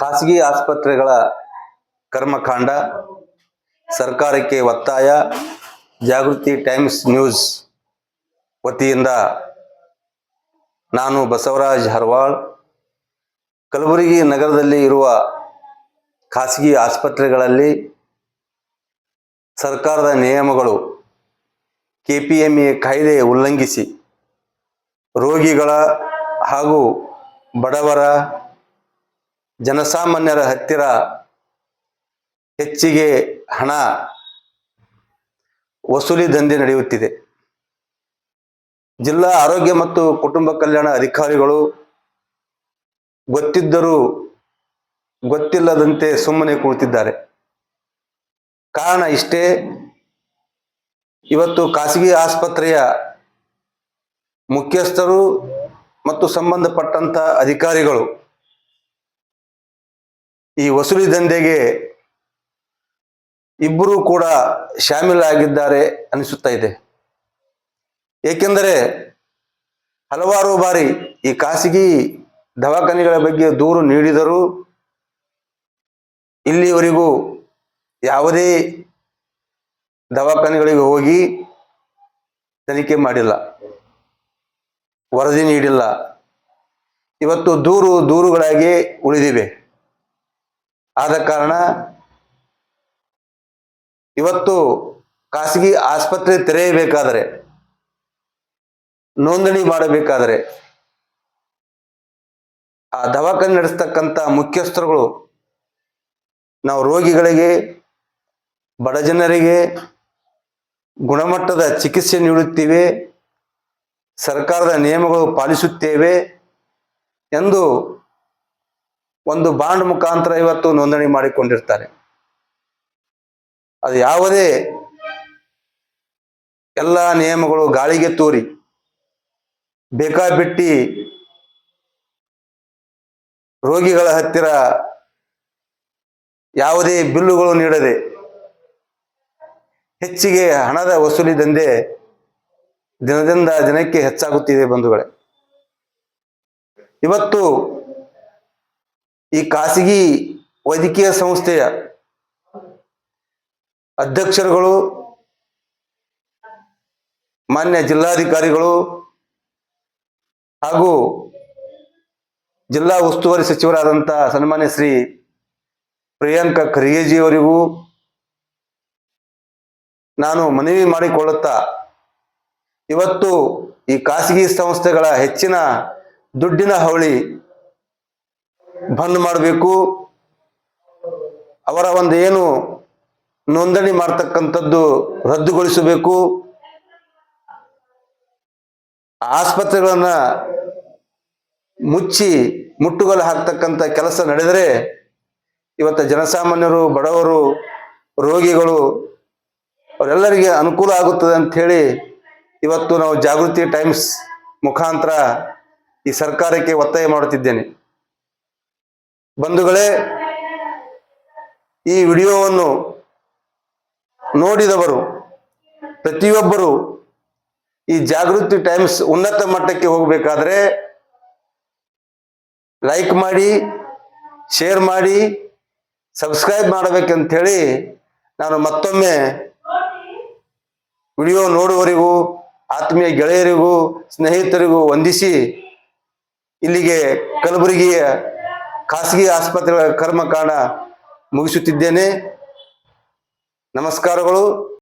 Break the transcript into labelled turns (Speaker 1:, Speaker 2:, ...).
Speaker 1: ಖಾಸಗಿ ಆಸ್ಪತ್ರೆಗಳ ಕರ್ಮಕಾಂಡ, ಸರ್ಕಾರಕ್ಕೆ ಒತ್ತಾಯ. ಜಾಗೃತಿ ಟೈಮ್ಸ್ ನ್ಯೂಸ್ ವತಿಯಿಂದ ನಾನು ಬಸವರಾಜ್ ಹರವಾಳ್. ಕಲಬುರಗಿ ನಗರದಲ್ಲಿ ಇರುವ ಖಾಸಗಿ ಆಸ್ಪತ್ರೆಗಳಲ್ಲಿ ಸರ್ಕಾರದ ನಿಯಮಗಳು, KPMA ಕಾಯ್ದೆ ಉಲ್ಲಂಘಿಸಿ ರೋಗಿಗಳ ಹಾಗೂ ಬಡವರ, ಜನಸಾಮಾನ್ಯರ ಹತ್ತಿರ ಹೆಚ್ಚಿಗೆ ಹಣ ವಸೂಲಿ ದಂಧೆ ನಡೆಯುತ್ತಿದೆ. ಜಿಲ್ಲಾ ಆರೋಗ್ಯ ಮತ್ತು ಕುಟುಂಬ ಕಲ್ಯಾಣ ಅಧಿಕಾರಿಗಳು ಗೊತ್ತಿದ್ದರೂ ಗೊತ್ತಿಲ್ಲದಂತೆ ಸುಮ್ಮನೆ ಕುಳಿತಿದ್ದಾರೆ. ಕಾರಣ ಇಷ್ಟೇ, ಇವತ್ತು ಖಾಸಗಿ ಆಸ್ಪತ್ರೆಯ ಮುಖ್ಯಸ್ಥರು ಮತ್ತು ಸಂಬಂಧಪಟ್ಟಂತ ಅಧಿಕಾರಿಗಳು ಈ ವಸೂಲಿ ದಂಧೆಗೆ ಇಬ್ಬರೂ ಕೂಡ ಶಾಮೀಲಾಗಿದ್ದಾರೆ ಅನಿಸುತ್ತಾ ಇದೆ. ಏಕೆಂದರೆ ಹಲವಾರು ಬಾರಿ ಈ ಖಾಸಗಿ ದವಾಖಾನೆಗಳ ಬಗ್ಗೆ ದೂರು ನೀಡಿದರೂ ಇಲ್ಲಿವರೆಗೂ ಯಾವುದೇ ದವಾಖಾನೆಗಳಿಗೆ ಹೋಗಿ ತನಿಖೆ ಮಾಡಿಲ್ಲ, ವರದಿ ನೀಡಿಲ್ಲ. ಇವತ್ತು ದೂರುಗಳಾಗಿ ಉಳಿದಿವೆ. ಆದ ಕಾರಣ ಇವತ್ತು ಖಾಸಗಿ ಆಸ್ಪತ್ರೆ ತೆರೆಯಬೇಕಾದರೆ, ನೋಂದಣಿ ಮಾಡಬೇಕಾದರೆ ಆ ದವಾಖಾನೆ ನಡೆಸ್ತಕ್ಕಂಥ ಮುಖ್ಯಸ್ಥರುಗಳು ನಾವು ರೋಗಿಗಳಿಗೆ, ಬಡ ಜನರಿಗೆ ಗುಣಮಟ್ಟದ ಚಿಕಿತ್ಸೆ ನೀಡುತ್ತೇವೆ, ಸರ್ಕಾರದ ನಿಯಮಗಳು ಪಾಲಿಸುತ್ತೇವೆ ಎಂದು ಒಂದು ಬಾಂಡ್ ಮುಖಾಂತರ ಇವತ್ತು ನೋಂದಣಿ ಮಾಡಿಕೊಂಡಿರ್ತಾರೆ. ಅದು ಯಾವುದೇ ಎಲ್ಲ ನಿಯಮಗಳು ಗಾಳಿಗೆ ತೂರಿ ಬೇಕಾಬಿಟ್ಟಿ ರೋಗಿಗಳ ಹತ್ತಿರ ಯಾವುದೇ ಬಿಲ್ಲುಗಳು ನೀಡದೆ ಹೆಚ್ಚಿಗೆ ಹಣದ ವಸೂಲಿ ದಂಧೆ ದಿನದಿಂದ ದಿನಕ್ಕೆ ಹೆಚ್ಚಾಗುತ್ತಿದೆ ಬಂಧುಗಳೇ. ಇವತ್ತು ಈ ಖಾಸಗಿ ವೈದ್ಯಕೀಯ ಸಂಸ್ಥೆಯ ಅಧ್ಯಕ್ಷರುಗಳು, ಮಾನ್ಯ ಜಿಲ್ಲಾಧಿಕಾರಿಗಳು ಹಾಗೂ ಜಿಲ್ಲಾ ಉಸ್ತುವಾರಿ ಸಚಿವರಾದಂಥ ಸನ್ಮಾನ್ಯ ಶ್ರೀ ಪ್ರಿಯಾಂಕ ಖರ್ಗೆಜಿಯವರಿಗೂ ನಾನು ಮನವಿ ಮಾಡಿಕೊಳ್ಳುತ್ತಾ, ಇವತ್ತು ಈ ಖಾಸಗಿ ಸಂಸ್ಥೆಗಳ ಹೆಚ್ಚಿನ ದುಡ್ಡಿನ ಹಾವಳಿ ಬಂದ್ ಮಾಡಬೇಕು. ಅವರ ಒಂದು ಏನು ನೋಂದಣಿ ಮಾಡ್ತಕ್ಕಂಥದ್ದು ರದ್ದುಗೊಳಿಸಬೇಕು. ಆಸ್ಪತ್ರೆಗಳನ್ನ ಮುಚ್ಚಿ ಮುಟ್ಟುಗೋಲು ಹಾಕ್ತಕ್ಕಂಥ ಕೆಲಸ ನಡೆದರೆ ಇವತ್ತು ಜನಸಾಮಾನ್ಯರು, ಬಡವರು, ರೋಗಿಗಳು ಅವರೆಲ್ಲರಿಗೆ ಅನುಕೂಲ ಆಗುತ್ತದೆ ಅಂತ ಹೇಳಿ ಇವತ್ತು ನಾವು ಜಾಗೃತಿ ಟೈಮ್ಸ್ ಮುಖಾಂತರ ಈ ಸರ್ಕಾರಕ್ಕೆ ಒತ್ತಾಯ ಮಾಡುತ್ತಿದ್ದೇನೆ. ಬಂಧುಗಳೇ, ಈ ವಿಡಿಯೋವನ್ನು ನೋಡಿದವರು ಪ್ರತಿಯೊಬ್ಬರು ಈ ಜಾಗೃತಿ ಟೈಮ್ಸ್ ಉನ್ನತ ಮಟ್ಟಕ್ಕೆ ಹೋಗಬೇಕಾದ್ರೆ ಲೈಕ್ ಮಾಡಿ, ಶೇರ್ ಮಾಡಿ, ಸಬ್ಸ್ಕ್ರೈಬ್ ಮಾಡಬೇಕಂತ ಹೇಳಿ ನಾನು ಮತ್ತೊಮ್ಮೆ ವಿಡಿಯೋ ನೋಡುವವರಿಗೂ, ಆತ್ಮೀಯ ಗೆಳೆಯರಿಗೂ, ಸ್ನೇಹಿತರಿಗೂ ವಂದಿಸಿ ಇಲ್ಲಿಗೆ ಕಲಬುರಗಿಯ ಖಾಸಗಿ ಆಸ್ಪತ್ರೆಗಳ ಕರ್ಮಕಾಂಡ ಮುಗಿಸುತ್ತಿದ್ದೇನೆ. ನಮಸ್ಕಾರಗಳು.